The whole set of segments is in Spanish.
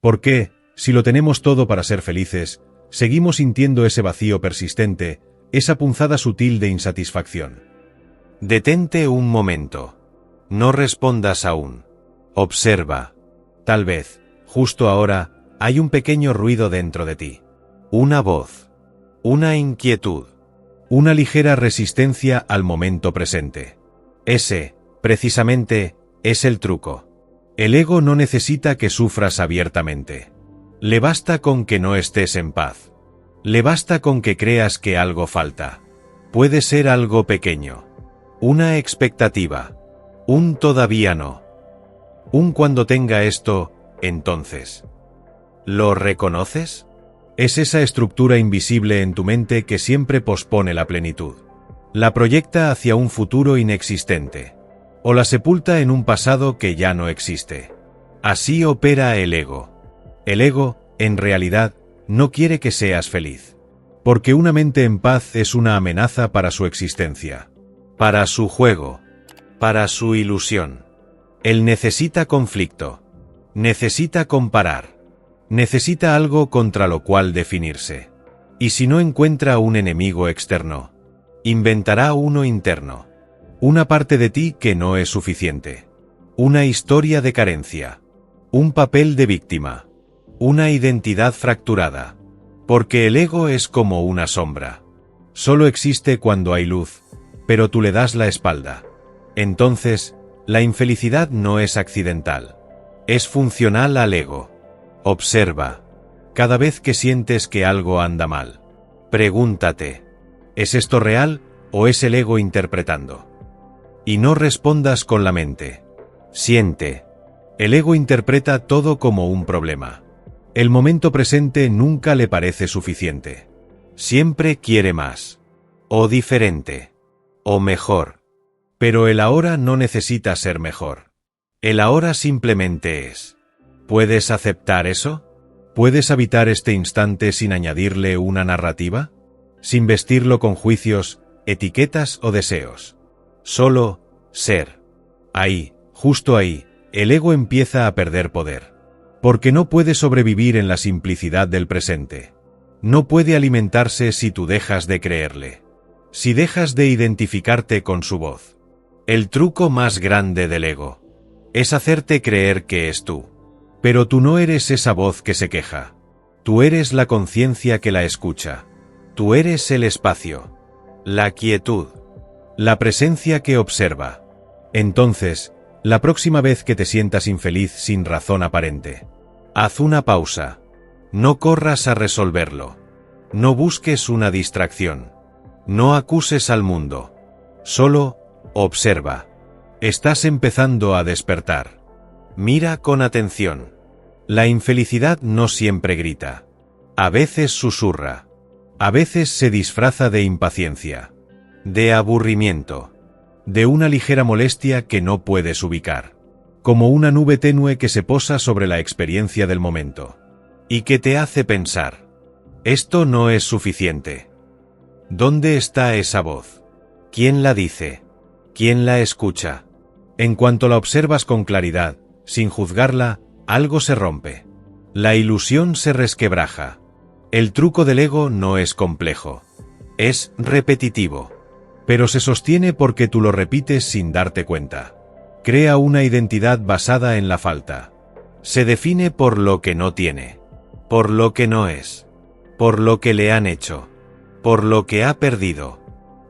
¿Por qué, si lo tenemos todo para ser felices, seguimos sintiendo ese vacío persistente, esa punzada sutil de insatisfacción? Detente un momento. No respondas aún. Observa. Tal vez, justo ahora, hay un pequeño ruido dentro de ti. Una voz. Una inquietud. Una ligera resistencia al momento presente. Ese, precisamente, es el truco. El ego no necesita que sufras abiertamente. Le basta con que no estés en paz. Le basta con que creas que algo falta. Puede ser algo pequeño. Una expectativa. Un todavía no. Un cuando tenga esto, entonces. ¿Lo reconoces? Es esa estructura invisible en tu mente que siempre pospone la plenitud. La proyecta hacia un futuro inexistente. O la sepulta en un pasado que ya no existe. Así opera el ego. El ego, en realidad, no quiere que seas feliz. Porque una mente en paz es una amenaza para su existencia. Para su juego. Para su ilusión. Él necesita conflicto. Necesita comparar. Necesita algo contra lo cual definirse. Y si no encuentra un enemigo externo, inventará uno interno. Una parte de ti que no es suficiente. Una historia de carencia. Un papel de víctima. Una identidad fracturada. Porque el ego es como una sombra. Solo existe cuando hay luz, pero tú le das la espalda. Entonces, la infelicidad no es accidental. Es funcional al ego. Observa. Cada vez que sientes que algo anda mal, pregúntate, ¿es esto real o es el ego interpretando? Y no respondas con la mente. Siente. El ego interpreta todo como un problema. El momento presente nunca le parece suficiente. Siempre quiere más. O diferente. O mejor. Pero el ahora no necesita ser mejor. El ahora simplemente es. ¿Puedes aceptar eso? ¿Puedes habitar este instante sin añadirle una narrativa? Sin vestirlo con juicios, etiquetas o deseos. Solo ser. Ahí, justo ahí, el ego empieza a perder poder. Porque no puede sobrevivir en la simplicidad del presente. No puede alimentarse si tú dejas de creerle. Si dejas de identificarte con su voz. El truco más grande del ego es hacerte creer que es tú. Pero tú no eres esa voz que se queja. Tú eres la conciencia que la escucha. Tú eres el espacio. La quietud. La presencia que observa. Entonces, la próxima vez que te sientas infeliz sin razón aparente, haz una pausa. No corras a resolverlo. No busques una distracción. No acuses al mundo. Solo, observa. Estás empezando a despertar. Mira con atención. La infelicidad no siempre grita. A veces susurra. A veces se disfraza de impaciencia. De aburrimiento. De una ligera molestia que no puedes ubicar. Como una nube tenue que se posa sobre la experiencia del momento. Y que te hace pensar. Esto no es suficiente. ¿Dónde está esa voz? ¿Quién la dice? ¿Quién la escucha? En cuanto la observas con claridad, sin juzgarla, algo se rompe. La ilusión se resquebraja. El truco del ego no es complejo. Es repetitivo. Pero se sostiene porque tú lo repites sin darte cuenta. Crea una identidad basada en la falta. Se define por lo que no tiene. Por lo que no es. Por lo que le han hecho. Por lo que ha perdido.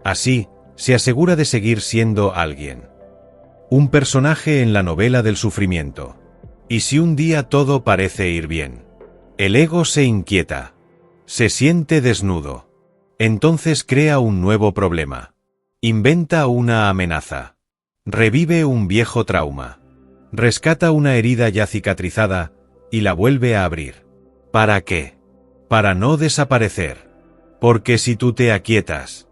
Así, se asegura de seguir siendo alguien. Un personaje en la novela del sufrimiento. Y si un día todo parece ir bien, el ego se inquieta. Se siente desnudo. Entonces crea un nuevo problema. Inventa una amenaza. Revive un viejo trauma. Rescata una herida ya cicatrizada y la vuelve a abrir. ¿Para qué? Para no desaparecer. Porque si tú te aquietas,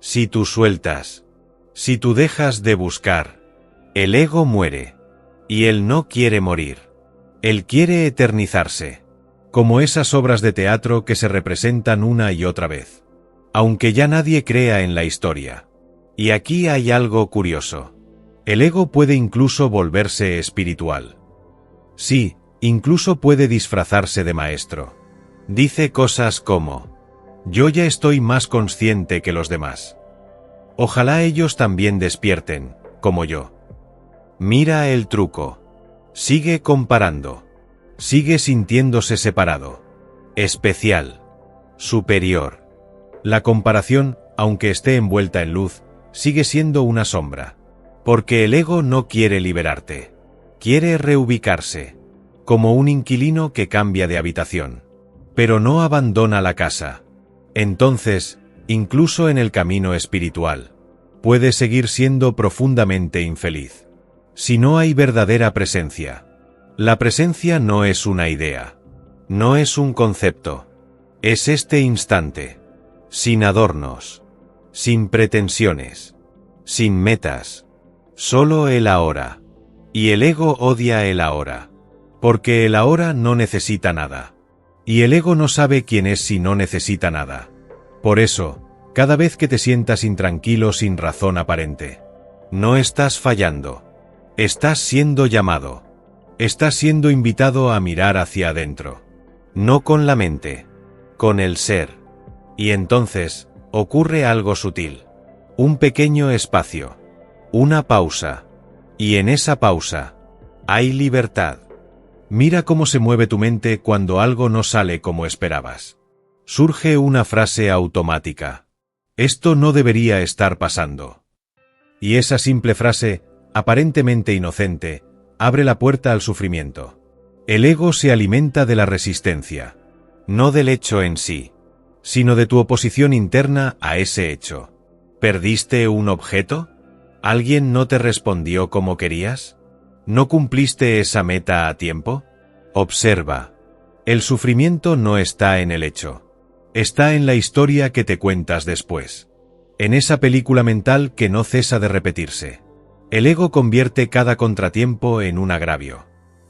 si tú sueltas, si tú dejas de buscar, el ego muere. Y él no quiere morir. Él quiere eternizarse. Como esas obras de teatro que se representan una y otra vez. Aunque ya nadie crea en la historia. Y aquí hay algo curioso. El ego puede incluso volverse espiritual. Sí, Incluso puede disfrazarse de maestro. Dice cosas como: yo ya estoy más consciente que los demás. Ojalá ellos también despierten, como yo. Mira el truco. Sigue comparando. Sigue sintiéndose separado. Especial. Superior. La comparación, aunque esté envuelta en luz, sigue siendo una sombra. Porque el ego no quiere liberarte. Quiere reubicarse. Como un inquilino que cambia de habitación. Pero no abandona la casa. Entonces, incluso en el camino espiritual, puede seguir siendo profundamente infeliz. Si no hay verdadera presencia. La presencia no es una idea. No es un concepto. Es este instante. Sin adornos. Sin pretensiones. Sin metas. Solo el ahora. Y el ego odia el ahora. Porque el ahora no necesita nada. Y el ego no sabe quién es si no necesita nada. Por eso, cada vez que te sientas intranquilo sin razón aparente, no estás fallando. Estás siendo llamado. Estás siendo invitado a mirar hacia adentro. No con la mente, con el ser. Y entonces, ocurre algo sutil. Un pequeño espacio. Una pausa. Y en esa pausa, hay libertad. Mira cómo se mueve tu mente cuando algo no sale como esperabas. Surge una frase automática. Esto no debería estar pasando. Y esa simple frase, aparentemente inocente, abre la puerta al sufrimiento. El ego se alimenta de la resistencia. No del hecho en sí, sino de tu oposición interna a ese hecho. ¿Perdiste un objeto? ¿Alguien no te respondió como querías? ¿No cumpliste esa meta a tiempo? Observa. El sufrimiento no está en el hecho. Está en la historia que te cuentas después. En esa película mental que no cesa de repetirse. El ego convierte cada contratiempo en un agravio.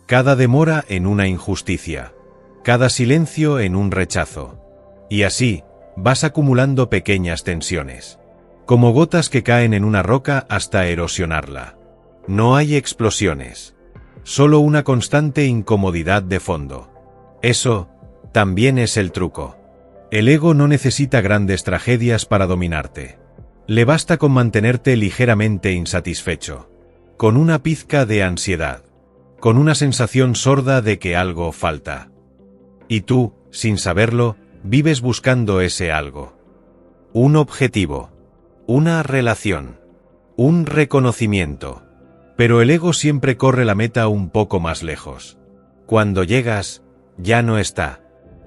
Cada demora en una injusticia. Cada silencio en un rechazo. Y así, vas acumulando pequeñas tensiones. Como gotas que caen en una roca hasta erosionarla. No hay explosiones. Solo una constante incomodidad de fondo. Eso, también es el truco. El ego no necesita grandes tragedias para dominarte. Le basta con mantenerte ligeramente insatisfecho. Con una pizca de ansiedad. Con una sensación sorda de que algo falta. Y tú, sin saberlo, vives buscando ese algo. Un objetivo. Una relación. Un reconocimiento. Pero el ego siempre corre la meta un poco más lejos. Cuando llegas, ya no está.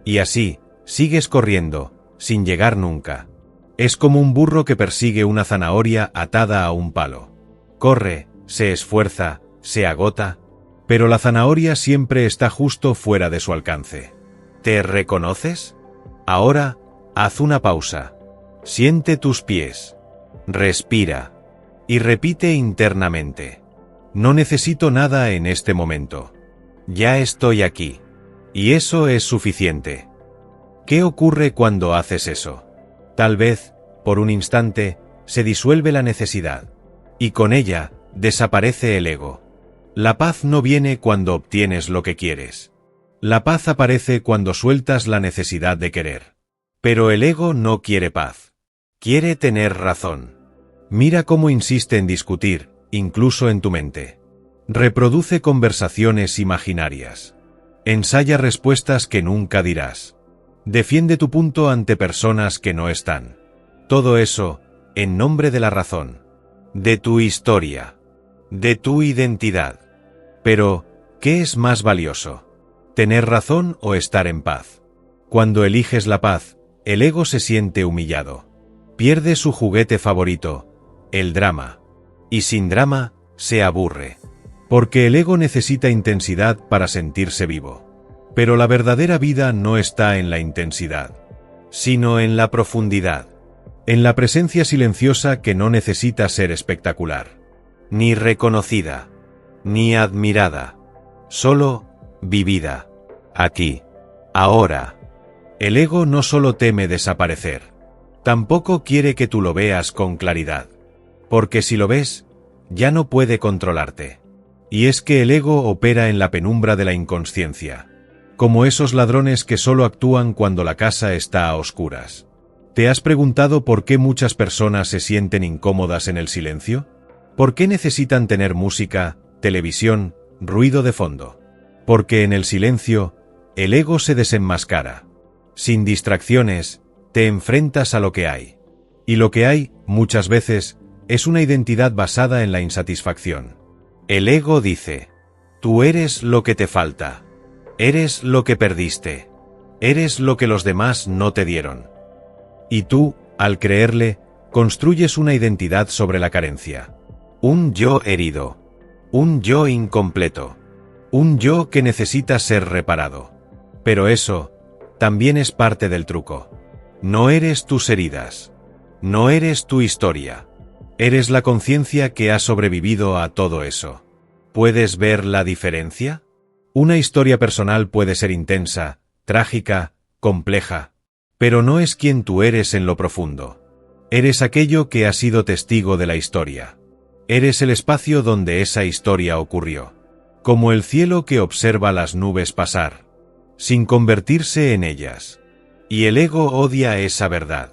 Y así, sigues corriendo, sin llegar nunca. Es como un burro que persigue una zanahoria atada a un palo. Corre, se esfuerza, se agota, pero la zanahoria siempre está justo fuera de su alcance. ¿Te reconoces? Ahora, haz una pausa. Siente tus pies. Respira. Y repite internamente. No necesito nada en este momento. Ya estoy aquí. Y eso es suficiente. ¿Qué ocurre cuando haces eso? Tal vez, por un instante, se disuelve la necesidad. Y con ella, desaparece el ego. La paz no viene cuando obtienes lo que quieres. La paz aparece cuando sueltas la necesidad de querer. Pero el ego no quiere paz. Quiere tener razón. Mira cómo insiste en discutir, incluso en tu mente. Reproduce conversaciones imaginarias. Ensaya respuestas que nunca dirás. Defiende tu punto ante personas que no están. Todo eso, en nombre de la razón. De tu historia. De tu identidad. Pero, ¿qué es más valioso? ¿Tener razón o estar en paz? Cuando eliges la paz, el ego se siente humillado. Pierde su juguete favorito, el drama. Y sin drama, se aburre. Porque el ego necesita intensidad para sentirse vivo. Pero la verdadera vida no está en la intensidad, sino en la profundidad. En la presencia silenciosa que no necesita ser espectacular. Ni reconocida. Ni admirada. Solo vivida. Aquí. Ahora. El ego no solo teme desaparecer. Tampoco quiere que tú lo veas con claridad. Porque si lo ves, ya no puede controlarte. Y es que el ego opera en la penumbra de la inconsciencia, como esos ladrones que solo actúan cuando la casa está a oscuras. ¿Te has preguntado por qué muchas personas se sienten incómodas en el silencio? ¿Por qué necesitan tener música, televisión, ruido de fondo? Porque en el silencio, el ego se desenmascara. Sin distracciones, te enfrentas a lo que hay. Y lo que hay, muchas veces, es una identidad basada en la insatisfacción. El ego dice: tú eres lo que te falta. Eres lo que perdiste. Eres lo que los demás no te dieron. Y tú, al creerle, construyes una identidad sobre la carencia. Un yo herido. Un yo incompleto. Un yo que necesita ser reparado. Pero eso también es parte del truco. No eres tus heridas. No eres tu historia. Eres la conciencia que ha sobrevivido a todo eso. ¿Puedes ver la diferencia? Una historia personal puede ser intensa, trágica, compleja, pero no es quien tú eres en lo profundo. Eres aquello que ha sido testigo de la historia. Eres el espacio donde esa historia ocurrió. Como el cielo que observa las nubes pasar, sin convertirse en ellas. Y el ego odia esa verdad.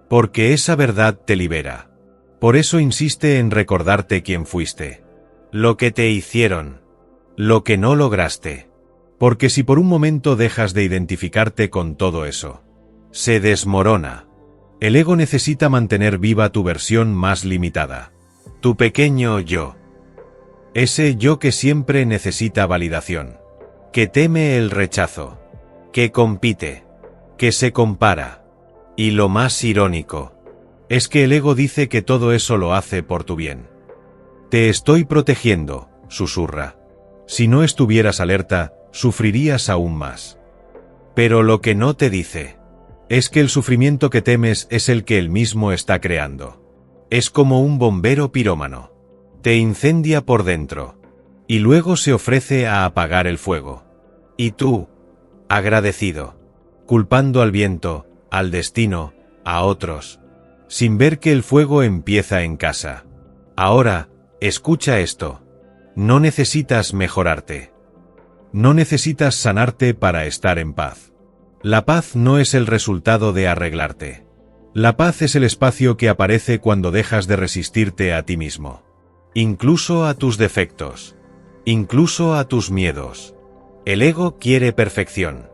Porque esa verdad te libera. Por eso insiste en recordarte quién fuiste. Lo que te hicieron. Lo que no lograste. Porque si por un momento dejas de identificarte con todo eso, se desmorona. El ego necesita mantener viva tu versión más limitada. Tu pequeño yo. Ese yo que siempre necesita validación. Que teme el rechazo. Que compite. Que se compara. Y lo más irónico es que el ego dice que todo eso lo hace por tu bien. Te estoy protegiendo, susurra. Si no estuvieras alerta, sufrirías aún más. Pero lo que no te dice es que el sufrimiento que temes es el que él mismo está creando. Es como un bombero pirómano. Te incendia por dentro y luego se ofrece a apagar el fuego. Y tú, agradecido, culpando al viento, al destino, a otros, sin ver que el fuego empieza en casa. Ahora, escucha esto. No necesitas mejorarte. No necesitas sanarte para estar en paz. La paz no es el resultado de arreglarte. La paz es el espacio que aparece cuando dejas de resistirte a ti mismo. Incluso a tus defectos. Incluso a tus miedos. El ego quiere perfección.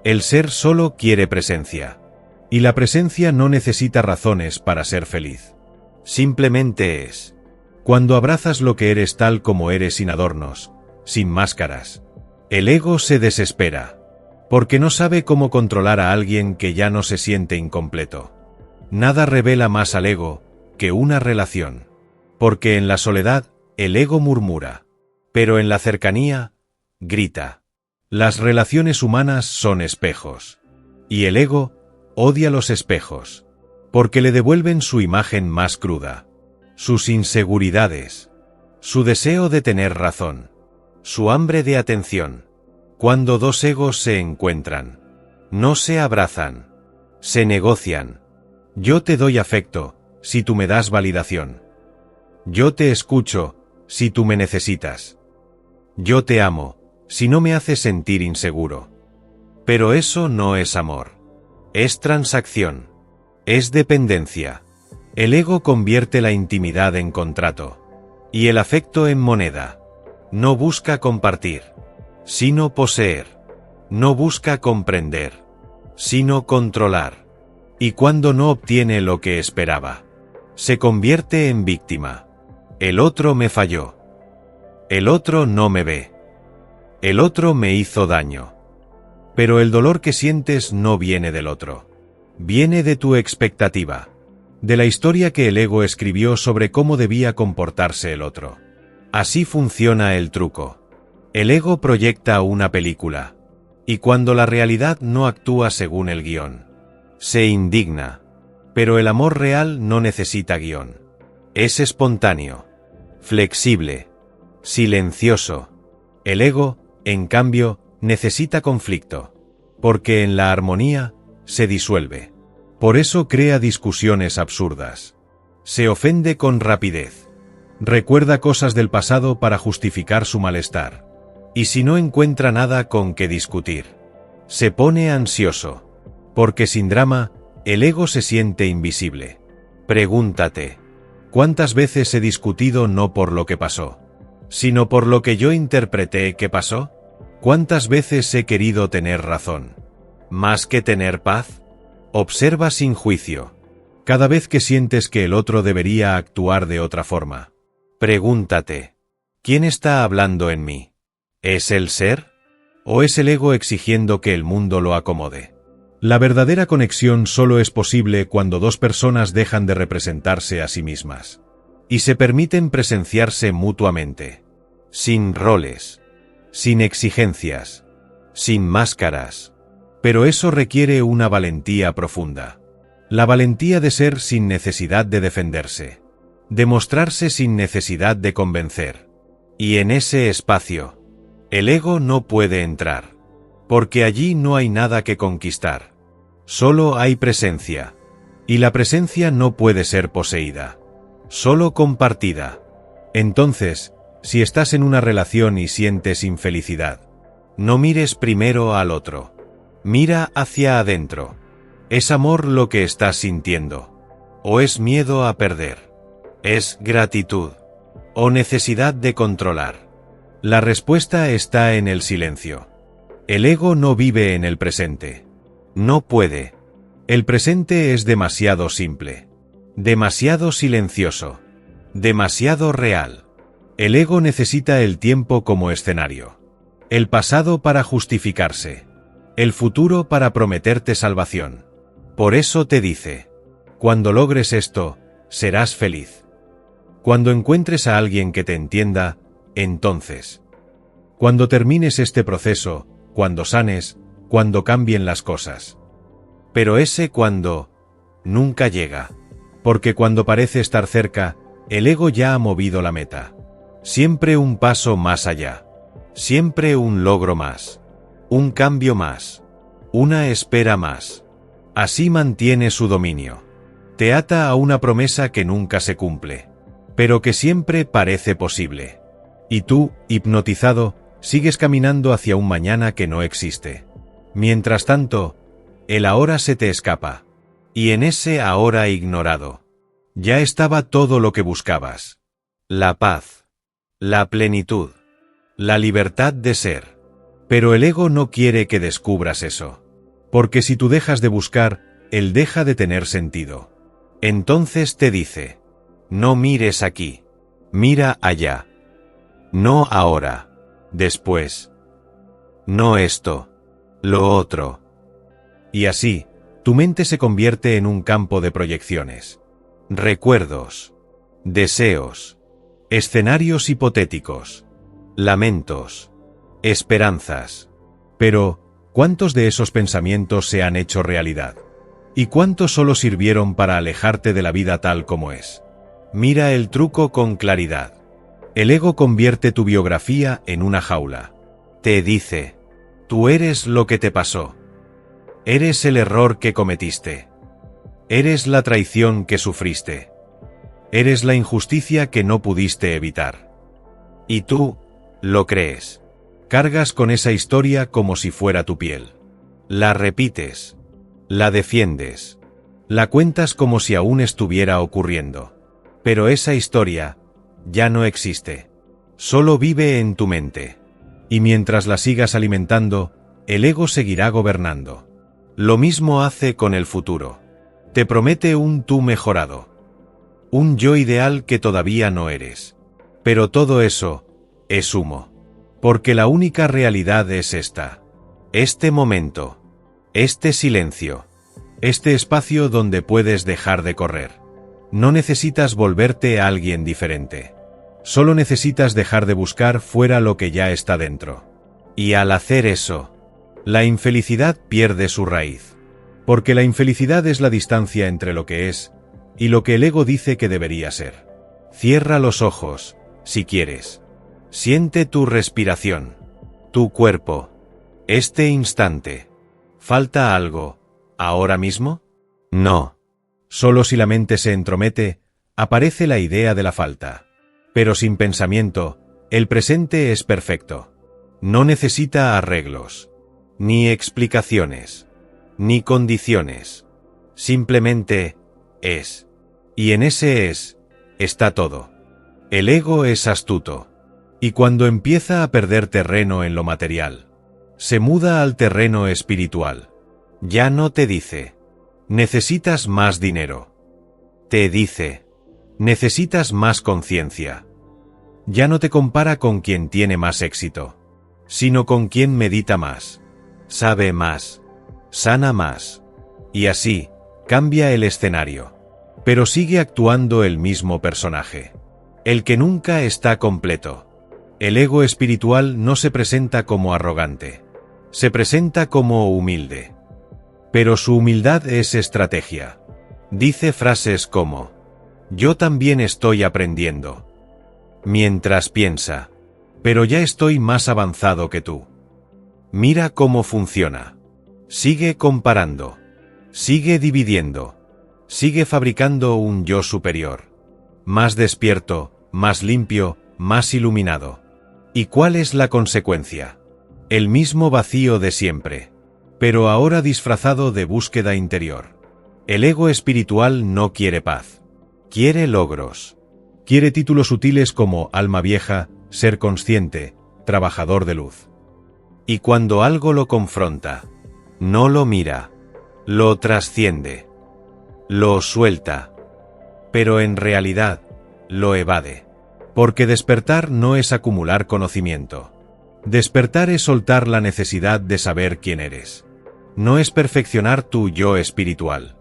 El ser solo quiere presencia. Y la presencia no necesita razones para ser feliz. Simplemente es. Cuando abrazas lo que eres tal como eres sin adornos, sin máscaras, el ego se desespera. Porque no sabe cómo controlar a alguien que ya no se siente incompleto. Nada revela más al ego que una relación. Porque en la soledad, el ego murmura. Pero en la cercanía, grita. Las relaciones humanas son espejos. Y el ego odia los espejos. Porque le devuelven su imagen más cruda. Sus inseguridades. Su deseo de tener razón. Su hambre de atención. Cuando dos egos se encuentran, no se abrazan. Se negocian. Yo te doy afecto, si tú me das validación. Yo te escucho, si tú me necesitas. Yo te amo, si no me haces sentir inseguro. Pero eso no es amor. Es transacción. Es dependencia. El ego convierte la intimidad en contrato. Y el afecto en moneda. No busca compartir, sino poseer. No busca comprender, sino controlar. Y cuando no obtiene lo que esperaba, se convierte en víctima. El otro me falló. El otro no me ve. El otro me hizo daño. Pero el dolor que sientes no viene del otro. Viene de tu expectativa. De la historia que el ego escribió sobre cómo debía comportarse el otro. Así funciona el truco. El ego proyecta una película. Y cuando la realidad no actúa según el guión, se indigna. Pero el amor real no necesita guión. Es espontáneo, flexible, silencioso. El ego, en cambio, necesita conflicto. Porque en la armonía, se disuelve. Por eso crea discusiones absurdas. Se ofende con rapidez. Recuerda cosas del pasado para justificar su malestar. Y si no encuentra nada con qué discutir, se pone ansioso. Porque sin drama, el ego se siente invisible. Pregúntate, ¿cuántas veces he discutido no por lo que pasó, sino por lo que yo interpreté que pasó? ¿Cuántas veces he querido tener razón, más que tener paz? Observa sin juicio. Cada vez que sientes que el otro debería actuar de otra forma, pregúntate, ¿quién está hablando en mí? ¿Es el ser? ¿O es el ego exigiendo que el mundo lo acomode? La verdadera conexión solo es posible cuando dos personas dejan de representarse a sí mismas y se permiten presenciarse mutuamente, sin roles, sin exigencias, sin máscaras. Pero eso requiere una valentía profunda. La valentía de ser sin necesidad de defenderse, de mostrarse sin necesidad de convencer. Y en ese espacio, el ego no puede entrar, porque allí no hay nada que conquistar. Solo hay presencia. Y la presencia no puede ser poseída, solo compartida. Entonces, si estás en una relación y sientes infelicidad, no mires primero al otro. Mira hacia adentro. ¿Es amor lo que estás sintiendo? ¿O es miedo a perder? ¿Es gratitud? ¿O necesidad de controlar? La respuesta está en el silencio. El ego no vive en el presente. No puede. El presente es demasiado simple, demasiado silencioso, demasiado real. El ego necesita el tiempo como escenario, el pasado para justificarse, el futuro para prometerte salvación. Por eso te dice, cuando logres esto, serás feliz. Cuando encuentres a alguien que te entienda, entonces. Cuando termines este proceso, cuando sanes, cuando cambien las cosas. Pero ese cuando nunca llega, porque cuando parece estar cerca, el ego ya ha movido la meta. Siempre un paso más allá, siempre un logro más, un cambio más, una espera más. Así mantiene su dominio. Te ata a una promesa que nunca se cumple, pero que siempre parece posible. Y tú, hipnotizado, sigues caminando hacia un mañana que no existe. Mientras tanto, el ahora se te escapa. Y en ese ahora ignorado, ya estaba todo lo que buscabas. La paz, la plenitud, la libertad de ser. Pero el ego no quiere que descubras eso. Porque si tú dejas de buscar, él deja de tener sentido. Entonces te dice, no mires aquí, mira allá. No ahora, después. No esto, lo otro. Y así, tu mente se convierte en un campo de proyecciones, recuerdos, deseos, escenarios hipotéticos, lamentos, esperanzas. Pero, ¿cuántos de esos pensamientos se han hecho realidad? ¿Y cuántos solo sirvieron para alejarte de la vida tal como es? Mira el truco con claridad. El ego convierte tu biografía en una jaula. Te dice, tú eres lo que te pasó. Eres el error que cometiste. Eres la traición que sufriste. Eres la injusticia que no pudiste evitar. Y tú, lo crees. Cargas con esa historia como si fuera tu piel. La repites. La defiendes. La cuentas como si aún estuviera ocurriendo. Pero esa historia ya no existe. Solo vive en tu mente. Y mientras la sigas alimentando, el ego seguirá gobernando. Lo mismo hace con el futuro. Te promete un tú mejorado. Un yo ideal que todavía no eres. Pero todo eso es humo. Porque la única realidad es esta. Este momento. Este silencio. Este espacio donde puedes dejar de correr. No necesitas volverte a alguien diferente. Solo necesitas dejar de buscar fuera lo que ya está dentro. Y al hacer eso, la infelicidad pierde su raíz. Porque la infelicidad es la distancia entre lo que es y lo que el ego dice que debería ser. Cierra los ojos, si quieres. Siente tu respiración, tu cuerpo. Este instante. ¿Falta algo, ahora mismo? No. Solo si la mente se entromete, aparece la idea de la falta. Pero sin pensamiento, el presente es perfecto. No necesita arreglos, ni explicaciones, ni condiciones. Simplemente es. Y en ese es, está todo. El ego es astuto. Y cuando empieza a perder terreno en lo material, se muda al terreno espiritual. Ya no te dice, necesitas más dinero. Te dice, necesitas más conciencia. Ya no te compara con quien tiene más éxito, sino con quien medita más, sabe más, sana más. Y así, cambia el escenario. Pero sigue actuando el mismo personaje. El que nunca está completo. El ego espiritual no se presenta como arrogante. Se presenta como humilde. Pero su humildad es estrategia. Dice frases como, yo también estoy aprendiendo. Mientras piensa, pero ya estoy más avanzado que tú. Mira cómo funciona. Sigue comparando. Sigue dividiendo. Sigue fabricando un yo superior. Más despierto, más limpio, más iluminado. ¿Y cuál es la consecuencia? El mismo vacío de siempre, pero ahora disfrazado de búsqueda interior. El ego espiritual no quiere paz. Quiere logros. Quiere títulos sutiles como alma vieja, ser consciente, trabajador de luz. Y cuando algo lo confronta, no lo mira, lo trasciende, lo suelta, pero en realidad, lo evade. Porque despertar no es acumular conocimiento. Despertar es soltar la necesidad de saber quién eres. No es perfeccionar tu yo espiritual.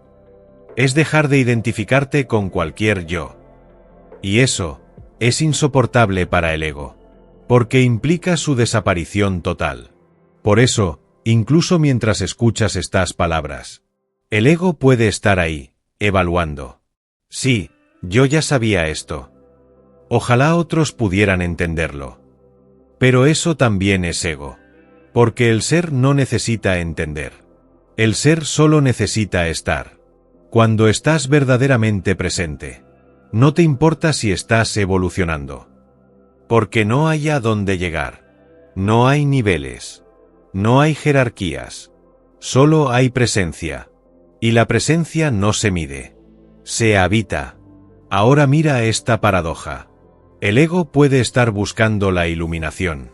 Es dejar de identificarte con cualquier yo. Y eso es insoportable para el ego, porque implica su desaparición total. Por eso, incluso mientras escuchas estas palabras, el ego puede estar ahí, evaluando. Sí, yo ya sabía esto. Ojalá otros pudieran entenderlo. Pero eso también es ego. Porque el ser no necesita entender. El ser solo necesita estar. Cuando estás verdaderamente presente, no te importa si estás evolucionando. Porque no hay a dónde llegar. No hay niveles. No hay jerarquías. Solo hay presencia. Y la presencia no se mide. Se habita. Ahora mira esta paradoja. El ego puede estar buscando la iluminación,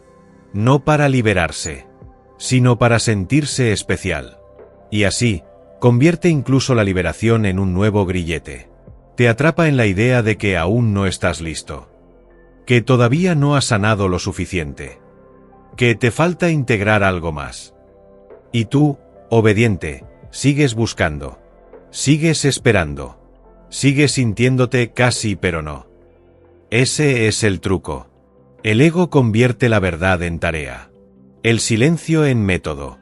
no para liberarse, sino para sentirse especial. Y así, convierte incluso la liberación en un nuevo grillete. Te atrapa en la idea de que aún no estás listo. Que todavía no has sanado lo suficiente. Que te falta integrar algo más. Y tú, obediente, sigues buscando. Sigues esperando. Sigues sintiéndote casi pero no. Ese es el truco. El ego convierte la verdad en tarea. El silencio en método.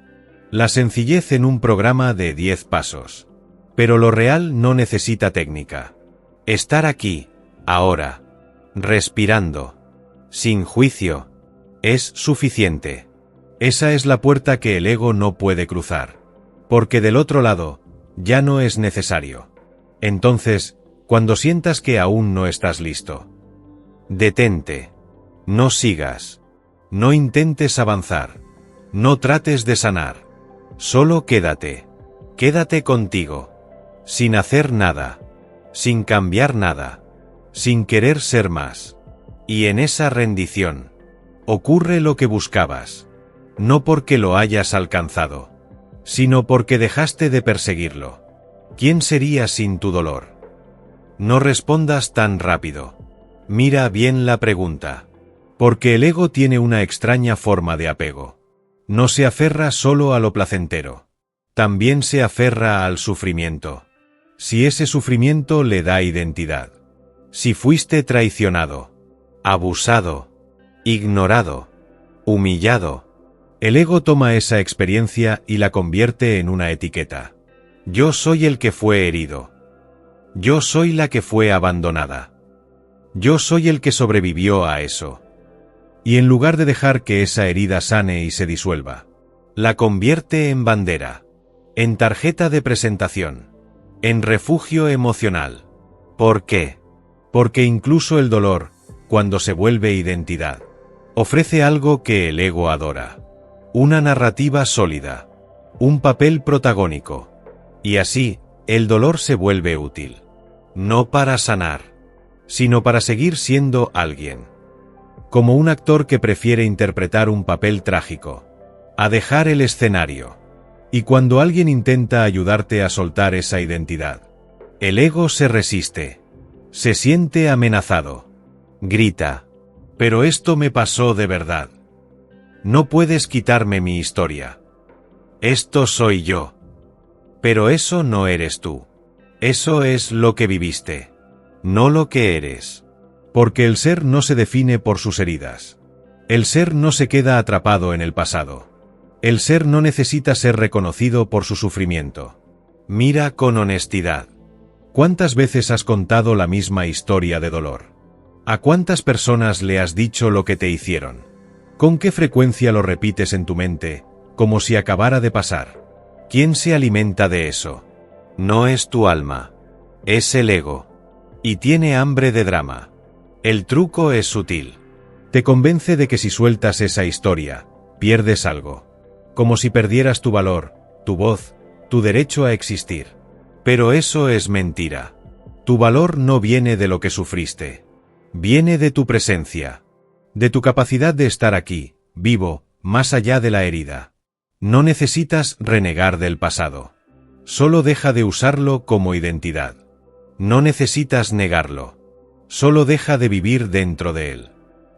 La sencillez en un programa de 10 pasos. Pero lo real no necesita técnica. Estar aquí, ahora, respirando, sin juicio, es suficiente. Esa es la puerta que el ego no puede cruzar. Porque del otro lado, ya no es necesario. Entonces, cuando sientas que aún no estás listo, detente. No sigas. No intentes avanzar. No trates de sanar. Solo quédate. Quédate contigo. Sin hacer nada. Sin cambiar nada. Sin querer ser más. Y en esa rendición, ocurre lo que buscabas. No porque lo hayas alcanzado, sino porque dejaste de perseguirlo. ¿Quién serías sin tu dolor? No respondas tan rápido. Mira bien la pregunta. Porque el ego tiene una extraña forma de apego. No se aferra solo a lo placentero. También se aferra al sufrimiento. Si ese sufrimiento le da identidad. Si fuiste traicionado, abusado, ignorado, humillado, el ego toma esa experiencia y la convierte en una etiqueta. Yo soy el que fue herido. Yo soy la que fue abandonada. Yo soy el que sobrevivió a eso. Y en lugar de dejar que esa herida sane y se disuelva, la convierte en bandera, en tarjeta de presentación, en refugio emocional. ¿Por qué? Porque incluso el dolor, cuando se vuelve identidad. Ofrece algo que el ego adora. Una narrativa sólida. Un papel protagónico. Y así, el dolor se vuelve útil. No para sanar, sino para seguir siendo alguien. Como un actor que prefiere interpretar un papel trágico, a dejar el escenario. Y cuando alguien intenta ayudarte a soltar esa identidad, el ego se resiste. Se siente amenazado. Grita. Pero esto me pasó de verdad. No puedes quitarme mi historia. Esto soy yo. Pero eso no eres tú. Eso es lo que viviste. No lo que eres. Porque el ser no se define por sus heridas. El ser no se queda atrapado en el pasado. El ser no necesita ser reconocido por su sufrimiento. Mira con honestidad. ¿Cuántas veces has contado la misma historia de dolor? ¿A cuántas personas le has dicho lo que te hicieron? ¿Con qué frecuencia lo repites en tu mente, como si acabara de pasar? ¿Quién se alimenta de eso? No es tu alma. Es el ego. Y tiene hambre de drama. El truco es sutil. Te convence de que si sueltas esa historia, pierdes algo. Como si perdieras tu valor, tu voz, tu derecho a existir. Pero eso es mentira. Tu valor no viene de lo que sufriste. Viene de tu presencia. De tu capacidad de estar aquí, vivo, más allá de la herida. No necesitas renegar del pasado. Solo deja de usarlo como identidad. No necesitas negarlo. Solo deja de vivir dentro de él.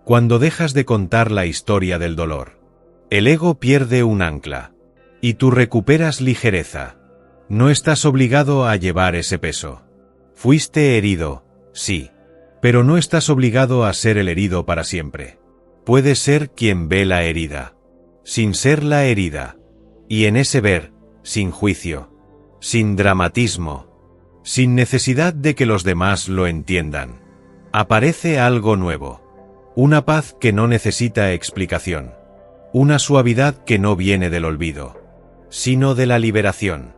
Cuando dejas de contar la historia del dolor, el ego pierde un ancla. Y tú recuperas ligereza. No estás obligado a llevar ese peso. Fuiste herido, sí. Pero no estás obligado a ser el herido para siempre. Puedes ser quien ve la herida, sin ser la herida. Y en ese ver, sin juicio, sin dramatismo, sin necesidad de que los demás lo entiendan, aparece algo nuevo. Una paz que no necesita explicación. Una suavidad que no viene del olvido, sino de la liberación.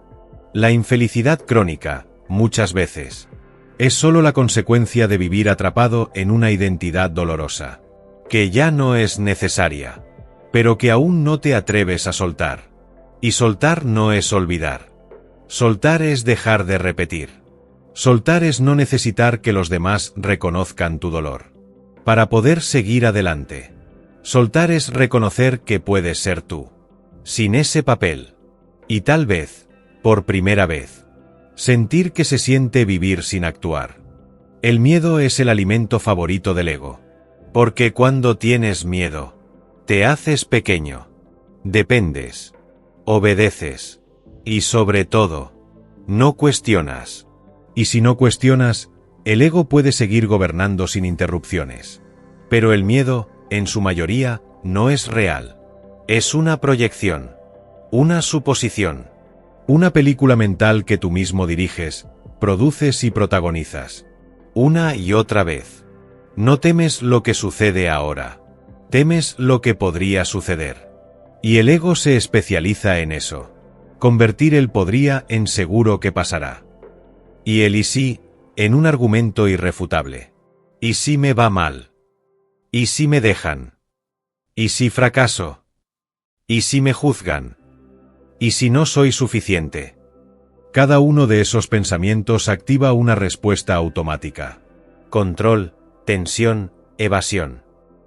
La infelicidad crónica, muchas veces, es solo la consecuencia de vivir atrapado en una identidad dolorosa, que ya no es necesaria, pero que aún no te atreves a soltar. Y soltar no es olvidar. Soltar es dejar de repetir. Soltar es no necesitar que los demás reconozcan tu dolor, para poder seguir adelante. Soltar es reconocer que puedes ser tú, sin ese papel. Y tal vez, por primera vez, sentir que se siente vivir sin actuar. El miedo es el alimento favorito del ego. Porque cuando tienes miedo, te haces pequeño. Dependes. Obedeces. Y sobre todo, no cuestionas. Y si no cuestionas, el ego puede seguir gobernando sin interrupciones. Pero el miedo, en su mayoría, no es real. Es una proyección. Una suposición. Una película mental que tú mismo diriges, produces y protagonizas. Una y otra vez. No temes lo que sucede ahora. Temes lo que podría suceder. Y el ego se especializa en eso. Convertir el podría en seguro que pasará. Y el y sí, en un argumento irrefutable. ¿Y si me va mal? ¿Y si me dejan? ¿Y si fracaso? ¿Y si me juzgan? ¿Y si no soy suficiente? Cada uno de esos pensamientos activa una respuesta automática. Control, tensión, evasión.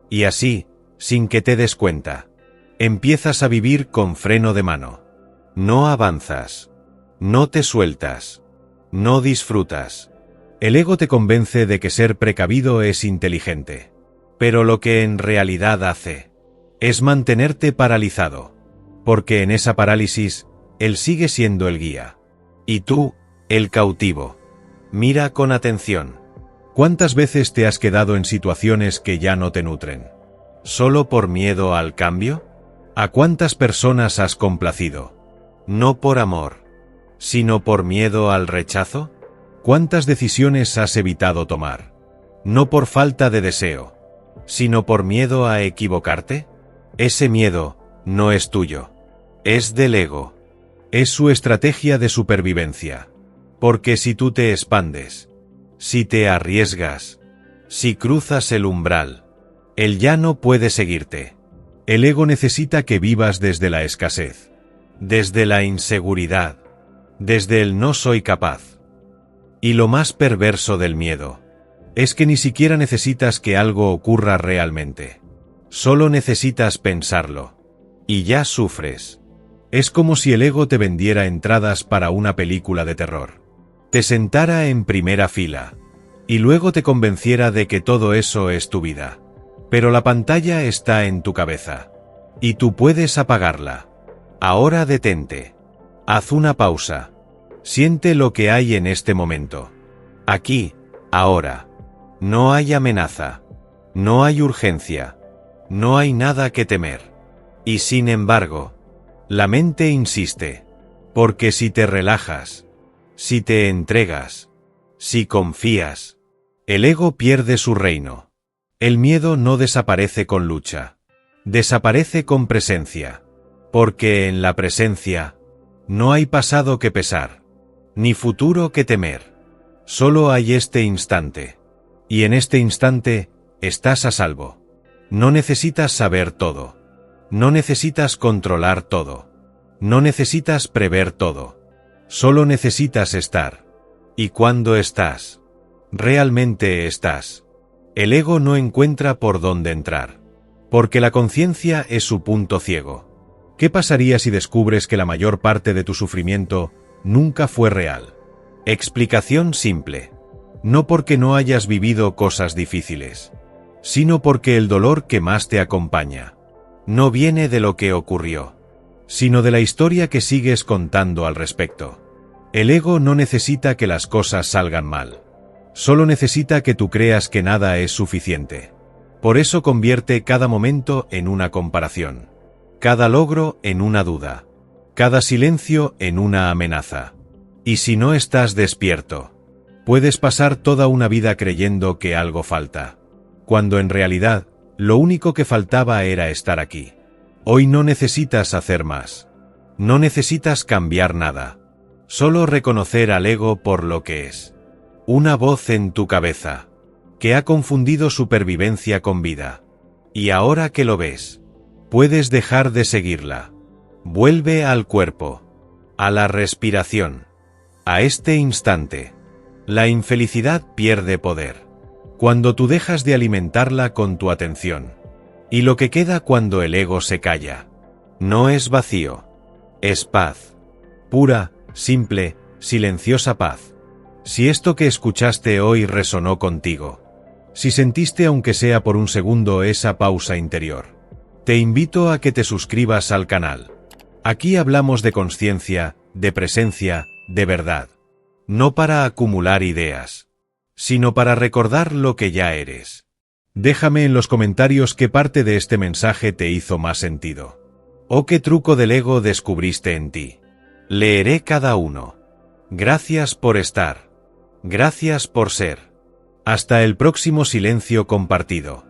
Y así, sin que te des cuenta, empiezas a vivir con freno de mano. No avanzas. No te sueltas. No disfrutas. El ego te convence de que ser precavido es inteligente. Pero lo que en realidad hace es mantenerte paralizado. Porque en esa parálisis, él sigue siendo el guía. Y tú, el cautivo. Mira con atención. ¿Cuántas veces te has quedado en situaciones que ya no te nutren? ¿Solo por miedo al cambio? ¿A cuántas personas has complacido? No por amor, sino por miedo al rechazo. ¿Cuántas decisiones has evitado tomar? No por falta de deseo, sino por miedo a equivocarte. Ese miedo no es tuyo. Es del ego. Es su estrategia de supervivencia. Porque si tú te expandes, si te arriesgas, Si cruzas el umbral, él ya no puede seguirte. El ego necesita que vivas desde la escasez, desde la inseguridad, desde el no soy capaz. Y lo más perverso del miedo es que ni siquiera necesitas que algo ocurra realmente. Solo necesitas pensarlo. Y ya sufres. Es como si el ego te vendiera entradas para una película de terror. Te sentara en primera fila. Y luego te convenciera de que todo eso es tu vida. Pero la pantalla está en tu cabeza. Y tú puedes apagarla. Ahora detente. Haz una pausa. Siente lo que hay en este momento. Aquí, ahora. No hay amenaza. No hay urgencia. No hay nada que temer. Y sin embargo, la mente insiste. Porque si te relajas, si te entregas, si confías, el ego pierde su reino. El miedo no desaparece con lucha. Desaparece con presencia. Porque en la presencia, no hay pasado que pesar, ni futuro que temer. Solo hay este instante. Y en este instante, estás a salvo. No necesitas saber todo. No necesitas controlar todo. No necesitas prever todo. Solo necesitas estar. Y cuando estás, realmente estás. El ego no encuentra por dónde entrar. Porque la conciencia es su punto ciego. ¿Qué pasaría si descubres que la mayor parte de tu sufrimiento nunca fue real? Explicación simple. No porque no hayas vivido cosas difíciles, sino porque el dolor que más te acompaña no viene de lo que ocurrió, sino de la historia que sigues contando al respecto. El ego no necesita que las cosas salgan mal. Solo necesita que tú creas que nada es suficiente. Por eso convierte cada momento en una comparación, cada logro en una duda, cada silencio en una amenaza. Y si no estás despierto, puedes pasar toda una vida creyendo que algo falta, cuando en realidad, lo único que faltaba era estar aquí. Hoy no necesitas hacer más. No necesitas cambiar nada. Solo reconocer al ego por lo que es. Una voz en tu cabeza, que ha confundido supervivencia con vida. Y ahora que lo ves, puedes dejar de seguirla. Vuelve al cuerpo, a la respiración, a este instante. La infelicidad pierde poder cuando tú dejas de alimentarla con tu atención. Y lo que queda cuando el ego se calla, no es vacío, es paz. Pura, simple, silenciosa paz. Si esto que escuchaste hoy resonó contigo, si sentiste aunque sea por un segundo esa pausa interior, te invito a que te suscribas al canal. Aquí hablamos de consciencia, de presencia, de verdad. No para acumular ideas, sino para recordar lo que ya eres. Déjame en los comentarios qué parte de este mensaje te hizo más sentido. O qué truco del ego descubriste en ti. Leeré cada uno. Gracias por estar. Gracias por ser. Hasta el próximo silencio compartido.